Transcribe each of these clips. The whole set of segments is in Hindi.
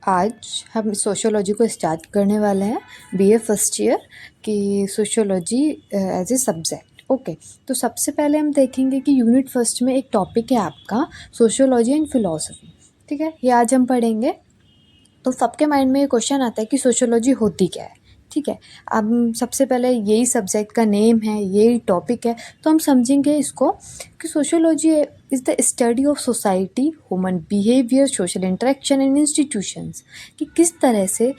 आज हम सोशियोलॉजी को स्टार्ट करने वाले हैं, बीए फर्स्ट ईयर की sociology as a subject. Okay, तो सबसे पहले हम देखेंगे कि यूनिट फर्स्ट में एक टॉपिक है आपका सोशियोलॉजी एंड फिलॉसफी। ठीक है, ये आज हम पढ़ेंगे। तो सबके माइंड में ये क्वेश्चन आता है कि सोशियोलॉजी होती क्या है। ठीक है, अब सबसे पहले यही सब्जेक्ट का नेम है, यही टॉपिक है, तो हम समझेंगे इसको कि sociology is the study of society, human behaviour, social interaction and institutions. कि किस तरह से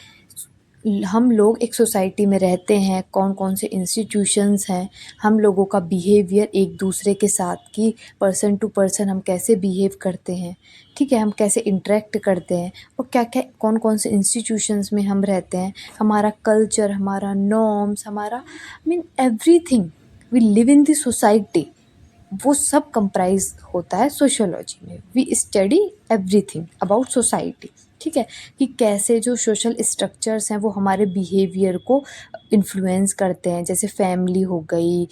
हम लोग एक सोसाइटी में रहते हैं, कौन कौन से इंस्टीट्यूशंस हैं, हम लोगों का बिहेवियर एक दूसरे के साथ, कि पर्सन टू पर्सन हम कैसे बिहेव करते हैं। ठीक है, हम कैसे इंटरेक्ट करते हैं और क्या क्या कौन कौन से इंस्टीट्यूशंस में हम रहते हैं, हमारा कल्चर, हमारा नॉर्म्स, हमारा everything we live in the society, वो सब कंप्राइज होता है सोशियोलॉजी में। We study everything about society. ठीक है, कि कैसे जो सोशल स्ट्रक्चर्स हैं वो हमारे बिहेवियर को इन्फ्लुएंस करते हैं, जैसे फैमिली हो गई,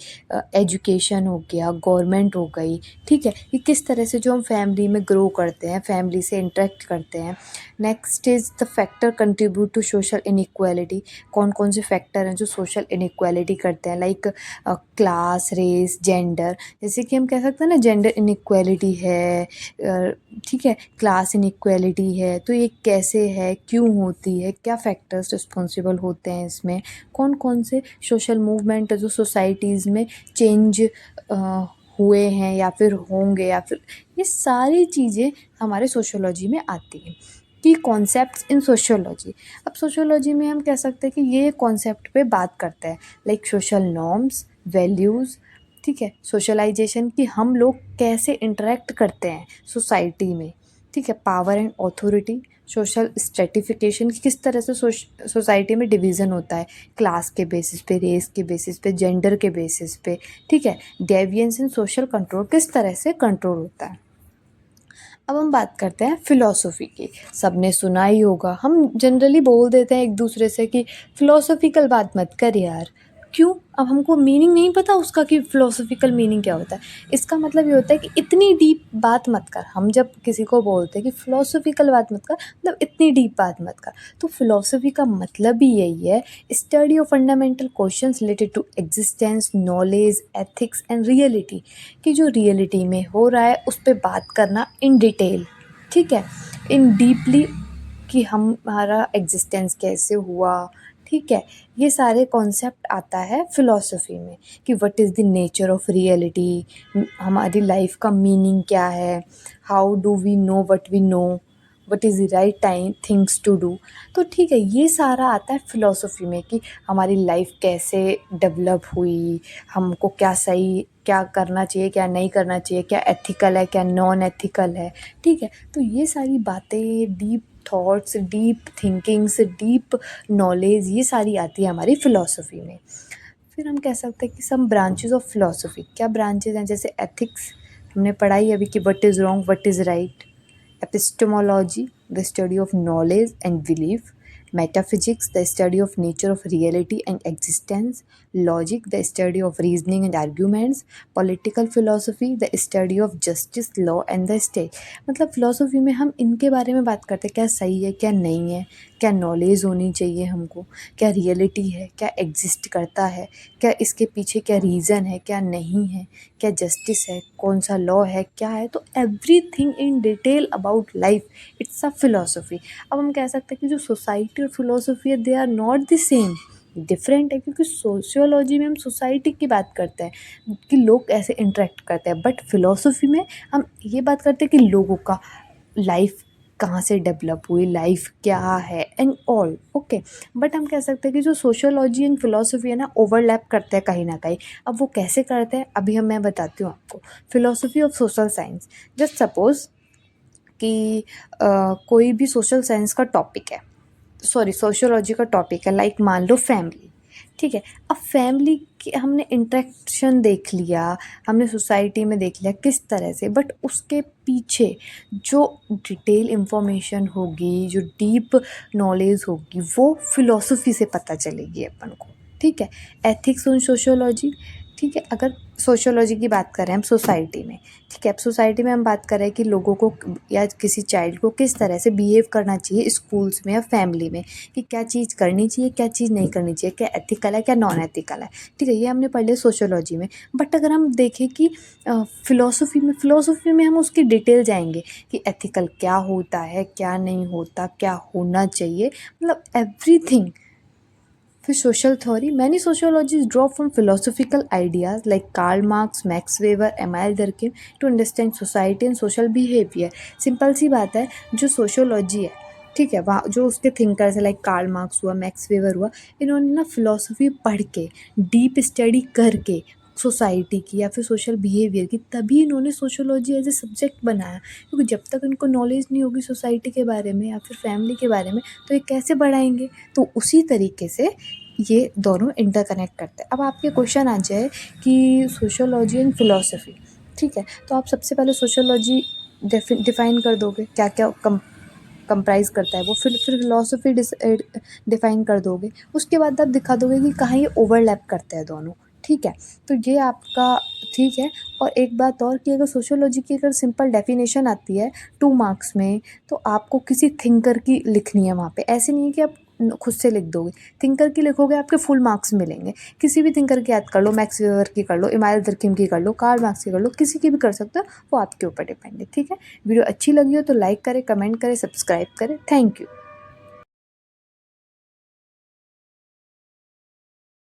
एजुकेशन हो गया, गवर्नमेंट हो गई। ठीक है, कि किस तरह से जो हम फैमिली में ग्रो करते हैं, फैमिली से इंटरेक्ट करते हैं। Next is the factor contribute to social inequality. कौन कौन से फैक्टर हैं जो सोशल इनइक्वालिटी करते हैं, लाइक क्लास, रेस, जेंडर। जैसे कि हम कह सकते हैं ना, जेंडर इनइक्वालिटी है, ठीक है, क्लास इनइक्वालिटी है, तो ये कैसे है, क्यों होती है, क्या फैक्टर्स रिस्पॉन्सिबल होते हैं इसमें, कौन कौन से सोशल मूवमेंट जो सोसाइटीज़ में चेंज हुए हैं या फिर होंगे, या फिर ये सारी चीज़ें हमारे सोशियोलॉजी में आती हैं। कि कॉन्सेप्ट्स इन सोशियोलॉजी, अब सोशियोलॉजी में हम कह सकते हैं कि ये कॉन्सेप्ट पे बात करते हैं, लाइक सोशल नॉर्म्स, वैल्यूज़। ठीक है, सोशलाइजेशन, कि हम लोग कैसे इंटरेक्ट करते हैं सोसाइटी में। ठीक है, power and authority, social stratification, कि किस तरह से सोसाइटी में डिवीज़न होता है, क्लास के बेसिस पे, रेस के बेसिस पे, जेंडर के बेसिस पे। ठीक है, डेविएंस इन सोशल कंट्रोल, किस तरह से कंट्रोल होता है। अब हम बात करते हैं फ़िलॉसफ़ी की। सबने सुना ही होगा, हम जनरली बोल देते हैं एक दूसरे से कि फ़िलॉसफ़िकल बात मत कर यार। क्यों? अब हमको मीनिंग नहीं पता उसका कि फ़िलॉसफ़िकल मीनिंग क्या होता है। इसका मतलब ये होता है कि इतनी डीप बात मत कर। हम जब किसी को बोलते हैं कि फ़िलॉसफ़िकल बात मत कर, मतलब इतनी डीप बात मत कर। तो फ़िलॉसफ़ी का मतलब भी यही है, study of fundamental questions related to existence, knowledge, ethics and reality. कि जो रियलिटी में हो रहा है उस पे बात करना इन डिटेल। ठीक है, इन डीपली, कि हमारा एग्जिस्टेंस कैसे हुआ। ठीक है, ये सारे कॉन्सेप्ट आता है फ़िलॉसफ़ी में, कि what is the nature of reality, हमारी लाइफ का मीनिंग क्या है, how do we know what we know, what is the right time things to do. तो ठीक है, ये सारा आता है फ़िलॉसफ़ी में, कि हमारी लाइफ कैसे डेवलप हुई, हमको क्या सही, क्या करना चाहिए, क्या नहीं करना चाहिए, क्या एथिकल है, क्या नॉन एथिकल है। ठीक है, तो ये सारी बातें, deep thoughts, deep thinkings, deep knowledge, ये सारी आती है हमारी फ़िलॉसफ़ी में। फिर हम कह सकते हैं कि सम ब्रांचेज़ ऑफ फ़िलॉसफ़ी, क्या ब्रांचेज़ हैं, जैसे एथिक्स हमने पढ़ाई अभी कि what is wrong, what is right. Epistemology, the study of knowledge and belief. Metaphysics, the study of nature of reality and existence. Logic, the study of reasoning and arguments. Political philosophy, the study of justice, law and the state. मतलब फिलोसफी में हम इनके बारे में बात करते हैं, क्या सही है, क्या नहीं है, क्या नॉलेज होनी चाहिए हमको, क्या रियलिटी है, क्या एग्जिस्ट करता है, क्या इसके पीछे क्या रीज़न है, क्या नहीं है, क्या जस्टिस है, कौन सा लॉ है, क्या है। तो everything in detail about life, it's a philosophy. अब हम कह सकते हैं कि जो सोसाइटी और फिलोसफी है, they are not the same, different है। क्योंकि सोशियोलॉजी में हम सोसाइटी की बात करते हैं कि लोग कैसे इंटरेक्ट करते हैं, बट फिलोसफी में हम ये बात करते हैं कि लोगों का लाइफ कहाँ से डेवलप हुई, लाइफ क्या है एंड ऑल। ओके, बट हम कह सकते हैं कि जो सोशियोलॉजी एंड फिलोसफी है ना, ओवरलैप करते हैं कहीं ना कहीं। अब वो कैसे करते हैं, अभी मैं बताती हूँ आपको। Philosophy of social science, just suppose कि कोई भी सोशल साइंस का टॉपिक है, सॉरी सोशियोलॉजी का टॉपिक है, लाइक मान लो फैमिली। ठीक है, अब फैमिली की हमने इंटरेक्शन देख लिया, हमने सोसाइटी में देख लिया किस तरह से, बट उसके पीछे जो डिटेल इंफॉर्मेशन होगी, जो डीप नॉलेज होगी, वो फिलॉसफी से पता चलेगी अपन को। ठीक है, एथिक्स ऑन सोशियोलॉजी। ठीक है। अगर सोशियोलॉजी की बात करें हम सोसाइटी में, ठीक है, अब सोसाइटी में हम बात कर रहे हैं कि लोगों को या किसी चाइल्ड को किस तरह से बिहेव करना चाहिए स्कूल्स में या फैमिली में, कि क्या चीज़ करनी चाहिए, क्या चीज़ नहीं करनी चाहिए, क्या एथिकल है, क्या नॉन एथिकल है, ठीक है, ये हमने पढ़ लिया सोशियोलॉजी में। बट अगर हम देखें कि फ़िलॉसफी में हम उसकी डिटेल जाएंगे कि एथिकल क्या होता है, क्या नहीं होता, क्या होना चाहिए, मतलब एवरीथिंग। फिर social theory, many sociologies draw from philosophical ideas like Karl Marx, Max Weber, Emile Durkheim to understand society and social behaviour. Simple सी बात है, जो सोशियोलॉजी है, ठीक है, वहाँ जो उसके थिंकर्स है लाइक कार्ल मार्क्स हुआ, मैक्स वेबर हुआ, इन्होंने ना फिलोसफी पढ़ के, डीप स्टडी करके सोसाइटी की या फिर सोशल बिहेवियर की, तभी इन्होंने सोशियोलॉजी एज ए सब्जेक्ट बनाया। क्योंकि जब तक इनको नॉलेज नहीं होगी सोसाइटी के बारे में या फिर फैमिली के बारे में, तो ये कैसे बढ़ाएंगे। तो उसी तरीके से ये दोनों इंटरकनेक्ट करते हैं। अब आपके क्वेश्चन आ जाए कि सोशियोलॉजी एंड फिलॉसफी, ठीक है, तो आप सबसे पहले सोशियोलॉजी डिफ़ाइन कर दोगे क्या क्या कंप्राइज करता है वो, फिर फिलॉसफी डिफ़ाइन कर दोगे, उसके बाद आप दिखा दोगे कि कहाँ ये ओवरलैप करते हैं दोनों, ठीक है। तो ये आपका ठीक है। और एक बात और कि अगर सोशियोलॉजी की अगर सिंपल डेफिनेशन आती है 2 मार्क्स में, तो आपको किसी थिंकर की लिखनी है वहाँ पे, ऐसे नहीं है कि आप खुद से लिख दोगे, थिंकर की लिखोगे आपके फुल मार्क्स मिलेंगे। किसी भी थिंकर की याद कर लो, मैक्स वेबर की कर लो, इमानुएल दर्किम की कर लो, कार्ल मार्क्स की कर लो, किसी की भी कर सकते हो, वो आपके ऊपर डिपेंड है, ठीक है। वीडियो अच्छी लगी हो तो लाइक करें, कमेंट करें, सब्सक्राइब करें। Thank you.